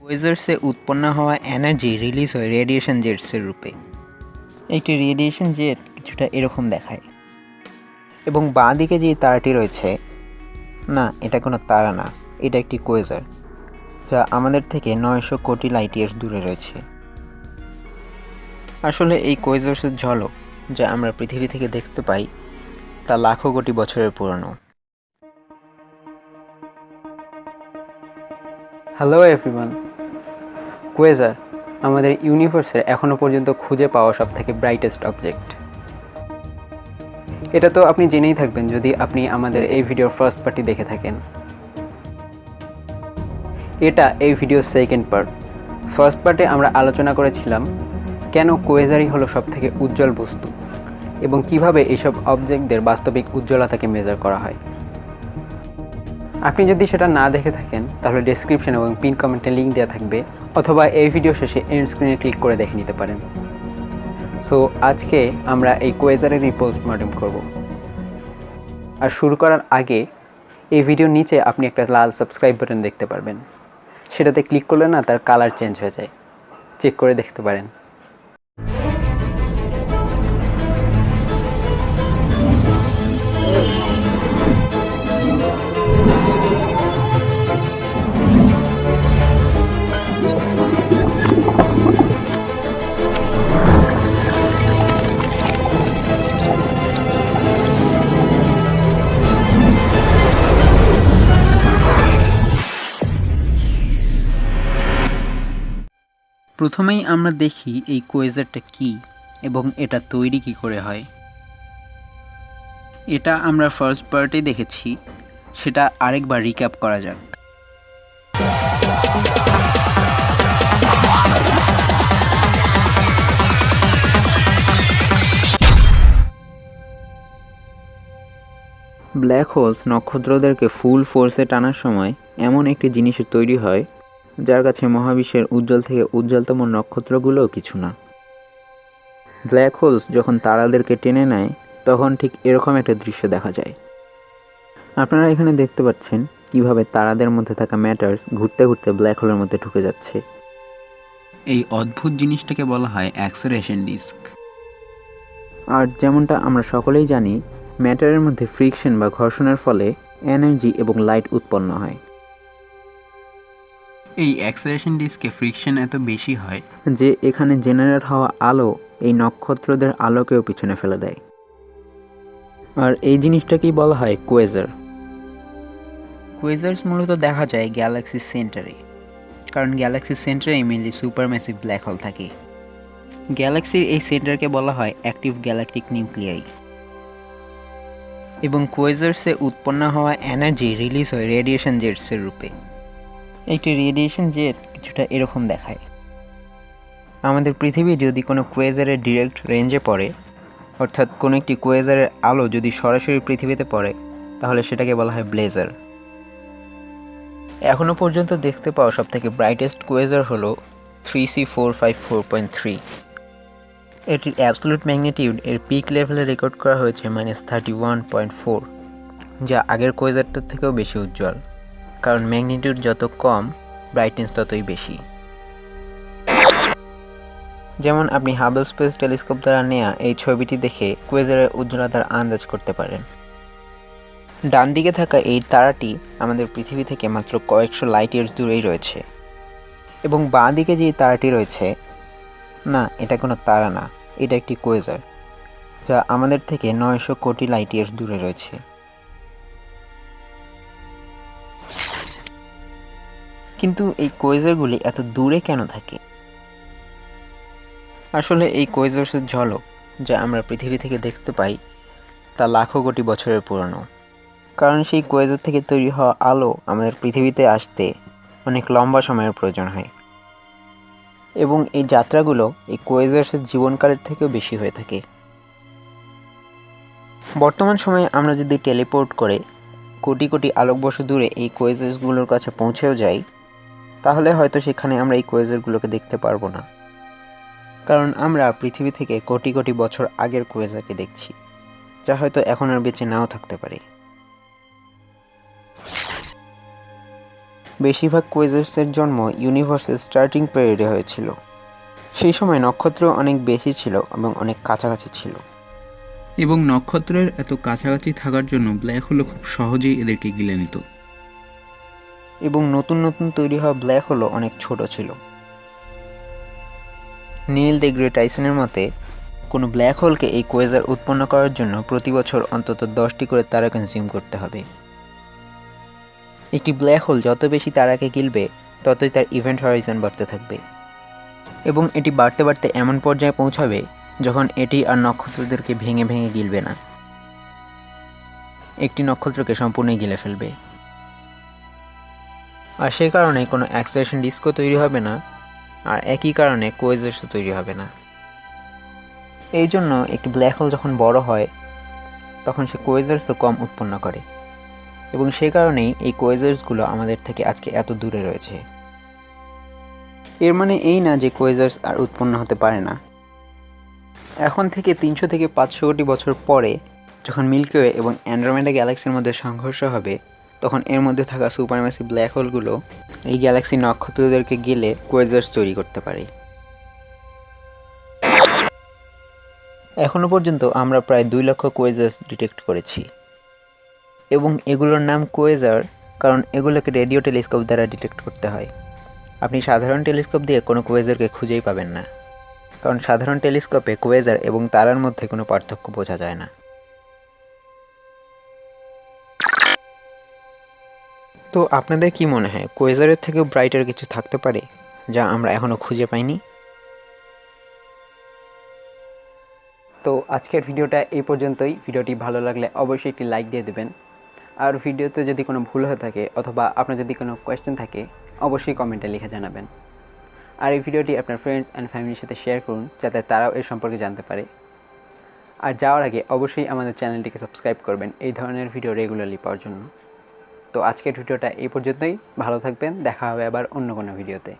কোয়েজার্সে উৎপন্ন হওয়া energy release হয় রেডিয়েশন জেটসের রূপে। একটি রেডিয়েশন জেট কিছুটা এরকম দেখায়, এবং বাঁ দিকে যে তারাটি রয়েছে, না এটা কোনো তারা না, এটা একটি কোয়েজার, যা আমাদের থেকে 900 কোটি লাইট ইয়ার্স দূরে রয়েছে। আসলে এই কোয়েজার্সের ঝলক যা আমরা পৃথিবী থেকে দেখতে পাই তা লাখো কোটি বছরের পুরনো। Hello everyone. কোয়েজার আমাদের ইউনিভার্সের এখনও পর্যন্ত খুঁজে পাওয়া সবথেকে ব্রাইটেস্ট অবজেক্ট। এটা তো আপনি জেনেই থাকবেন যদি আপনি আমাদের এই ভিডিওর ফার্স্ট পার্টটি দেখে থাকেন। এটা এই ভিডিওর সেকেন্ড পার্ট। ফার্স্ট পার্টে আমরা আলোচনা করেছিলাম কেন কোয়েজারই হলো সবথেকে উজ্জ্বল বস্তু এবং কিভাবে এইসব অবজেক্টদের বাস্তবিক উজ্জ্বলতাকে মেজার করা হয়। আপনি যদি সেটা না দেখে থাকেন তাহলে ডেসক্রিপশন এবং পিন কমেন্টে লিঙ্ক দেওয়া থাকবে, অথবা এই ভিডিও শেষে এন্ড স্ক্রিনে ক্লিক করে দেখে নিতে পারেন। সো আজকে আমরা এই কোয়েজারেরই পোস্টমর্টেম করব। আর শুরু করার আগে এই ভিডিওর নিচে আপনি একটা লাল সাবস্ক্রাইব বাটন দেখতে পারবেন। সেটাতে ক্লিক করলে না তার কালার চেঞ্জ হয়ে যায়, চেক করে দেখতে পারেন। প্রথমেই আমরা দেখি এই কোয়েজারটা কি এবং এটা তৈরি কি করে হয়। এটা আমরা ফার্স্ট পার্টে দেখেছি, সেটা আরেকবার রিক্যাপ করা যাক। ব্ল্যাক হোলস নক্ষত্রদেরকে ফুল ফোর্সে টানার সময় এমন একটি জিনিসের তৈরি হয় যার কাছে মহাবিশ্বের উজ্জ্বল থেকে উজ্জ্বলতম নক্ষত্রগুলোও কিছু না। ব্ল্যাক হোলস যখন তারাদেরকে টেনে নেয় তখন ঠিক এরকম একটা দৃশ্য দেখা যায়। আপনারা এখানে দেখতে পাচ্ছেন কিভাবে তারাদের মধ্যে থাকা ম্যাটার্স ঘুরতে ঘুরতে ব্ল্যাক হোলের মধ্যে ঢুকে যাচ্ছে। এই অদ্ভুত জিনিসটাকে বলা হয় অ্যাক্সেলারেশন ডিস্ক। আর যেমনটা আমরা সকলেই জানি, ম্যাটারের মধ্যে ফ্রিকশন বা ঘর্ষণের ফলে এনার্জি এবং লাইট উৎপন্ন হয়। এই অ্যাক্সেলারেশন ডিস্কে ফ্রিকশন এত বেশি হয় যে এখানে জেনারেট হওয়া আলো এই নক্ষত্রদের আলোকেও পিছনে ফেলে দেয়। আর এই জিনিসটাকেই বলা হয় কোয়েজার। কোয়েজার্স মূলত দেখা যায় গ্যালাক্সির সেন্টারে, কারণ গ্যালাক্সির সেন্টারে মেনলি সুপারম্যাসিভ ব্ল্যাক হোল থাকে। গ্যালাক্সির এই সেন্টারকে বলা হয় অ্যাক্টিভ গ্যালাকটিক নিউক্লিয়াই, এবং কোয়েজার্সে উৎপন্ন হওয়া এনার্জি রিলিজ হয় রেডিয়েশন জেটসের রূপে। একটি রেডিয়েশন জেট কিছুটা এরকম দেখায়। আমাদের পৃথিবী যদি কোনো কোয়েজারের ডিরেক্ট রেঞ্জে পড়ে, অর্থাৎ কোনো একটি কোয়েজারের আলো যদি সরাসরি পৃথিবীতে পড়ে, তাহলে সেটাকে বলা হয় ব্লেজার। এখনও পর্যন্ত দেখতে পাওয়া সবথেকে ব্রাইটেস্ট কোয়েজার হলো 3C454.3। এটির অ্যাবসোলিউট ম্যাগনিটিউড এর পিক লেভেলে রেকর্ড করা হয়েছে -31.4, যা আগের কোয়েজারটার থেকেও বেশি উজ্জ্বল, কারণ ম্যাগনিটিউড যত কম ব্রাইটনেস ততই বেশি। যেমন আপনি হাবল স্পেস টেলিস্কোপ দ্বারা নেওয়া এই ছবিটি দেখে কোয়েজারের উজ্জ্বলতার আন্দাজ করতে পারেন। ডান দিকে থাকা এই তারাটি আমাদের পৃথিবী থেকে মাত্র কয়েকশো লাইট ইয়ার্স দূরেই রয়েছে, এবং বাঁ দিকে যে তারাটি রয়েছে, না এটা কোনো তারা না, এটা একটি কোয়েজার, যা আমাদের থেকে 900 কোটি লাইট ইয়ার্স দূরে রয়েছে। কিন্তু এই কোয়েজারগুলি এত দূরে কেন থাকে? আসলে এই কোয়েজার্সের ঝলক যা আমরা পৃথিবী থেকে দেখতে পাই তা লাখো কোটি বছরের পুরনো, কারণ সেই কোয়েজার থেকে তৈরি হওয়া আলো আমাদের পৃথিবীতে আসতে অনেক লম্বা সময়ের প্রয়োজন হয়, এবং এই যাত্রাগুলো এই কোয়েজার্সের জীবনকালের থেকেও বেশি হয়ে থাকে। বর্তমান সময়ে আমরা যদি টেলিপোর্ট করে কোটি কোটি আলোকবর্ষ দূরে এই কোয়েজার্সগুলোর কাছে পৌঁছেও যাই, তাহলে হয়তো সেখানে আমরা এই কোয়েজারগুলোকে দেখতে পারবো না, কারণ আমরা পৃথিবী থেকে কোটি কোটি বছর আগের কোয়েজারকে দেখছি, যা হয়তো এখন আর বেঁচে নাও থাকতে পারে। বেশিরভাগ কোয়েজার্সের জন্ম ইউনিভার্সের স্টার্টিং পিরিয়ডে হয়েছিল। সেই সময় নক্ষত্র অনেক বেশি ছিল এবং অনেক কাছাকাছি ছিল, এবং নক্ষত্রের এত কাছাকাছি থাকার জন্য ব্ল্যাক হোলও খুব সহজেই এদেরকে গিলে নিত। এবং নতুন নতুন তৈরি হওয়া ব্ল্যাক হোলও অনেক ছোট ছিল। নীল দেগ্রে টাইসনের মতে কোনো ব্ল্যাক হোলকে এই কোয়েজার উৎপন্ন করার জন্য প্রতি বছর অন্তত 10টি করে তারা কনজিউম করতে হবে। একটি ব্ল্যাক হোল যত বেশি তারাকে গিলবে ততই তার ইভেন্ট হরাইজন বাড়তে থাকবে, এবং এটি বাড়তে বাড়তে এমন পর্যায়ে পৌঁছাবে যখন এটি আর নক্ষত্রদেরকে ভেঙে ভেঙে গিলবে না, একটি নক্ষত্রকে সম্পূর্ণই গিলে ফেলবে। আর সেই কারণে কোনো অ্যাক্সিলারেশন ডিস্কও তৈরি হবে না, আর একই কারণে কোয়েজার্সও তৈরি হবে না। এই জন্য একটি ব্ল্যাক হোল যখন বড় হয় তখন সে কোয়েজার্সও কম উৎপন্ন করে, এবং সেই কারণেই এই কোয়েজার্সগুলো আমাদের থেকে আজকে এত দূরে রয়েছে। এর মানে এই না যে কোয়েজার্স আর উৎপন্ন হতে পারে না। এখন থেকে 300 থেকে 500 কোটি বছর পরে যখন মিল্কি ওয়ে এবং অ্যান্ড্রোমেডা গ্যালাক্সির মধ্যে সংঘর্ষ হবে, তখন এর মধ্যে থাকা সুপারম্যাসিভ ব্ল্যাক হোলগুলো এই গ্যালাক্সির নক্ষত্রদেরকে গেলে কোয়েজার্স তৈরি করতে পারে। এখনও পর্যন্ত আমরা প্রায় 2 লক্ষ কোয়েজার্স ডিটেক্ট করেছি, এবং এগুলোর নাম কোয়েজার কারণ এগুলোকে রেডিও টেলিস্কোপ দ্বারা ডিটেক্ট করতে হয়। আপনি সাধারণ টেলিস্কোপ দিয়ে কোনো কোয়েজারকে খুঁজেই পাবেন না, কারণ সাধারণ টেলিস্কোপে কোয়েজার এবং তারার মধ্যে কোনো পার্থক্য বোঝা যায় না। তো আপনাদের কি মনে হয় কোয়েজারের থেকেও ব্রাইটার কিছু থাকতে পারে যা আমরা এখনও খুঁজে পাইনি? তো আজকের ভিডিওটা এই পর্যন্তই। ভিডিওটি ভালো লাগলে অবশ্যই একটি লাইক দিয়ে দেবেন, আর ভিডিওতে যদি কোনো ভুল হয়ে থাকে অথবা আপনার যদি কোনো কোয়েশ্চেন থাকে অবশ্যই কমেন্টে লিখে জানাবেন। আর এই ভিডিওটি আপনার ফ্রেন্ডস অ্যান্ড ফ্যামিলির সাথে শেয়ার করুন যাতে তারাও এর সম্পর্কে জানতে পারে। আর যাওয়ার আগে অবশ্যই আমাদের চ্যানেলটিকে সাবস্ক্রাইব করবেন এই ধরনের ভিডিও রেগুলারলি পাওয়ার জন্য। তো আজকের ভিডিওটা এই পর্যন্তই। ভালো থাকবেন, দেখা হবে আবার অন্য কোনো ভিডিওতে।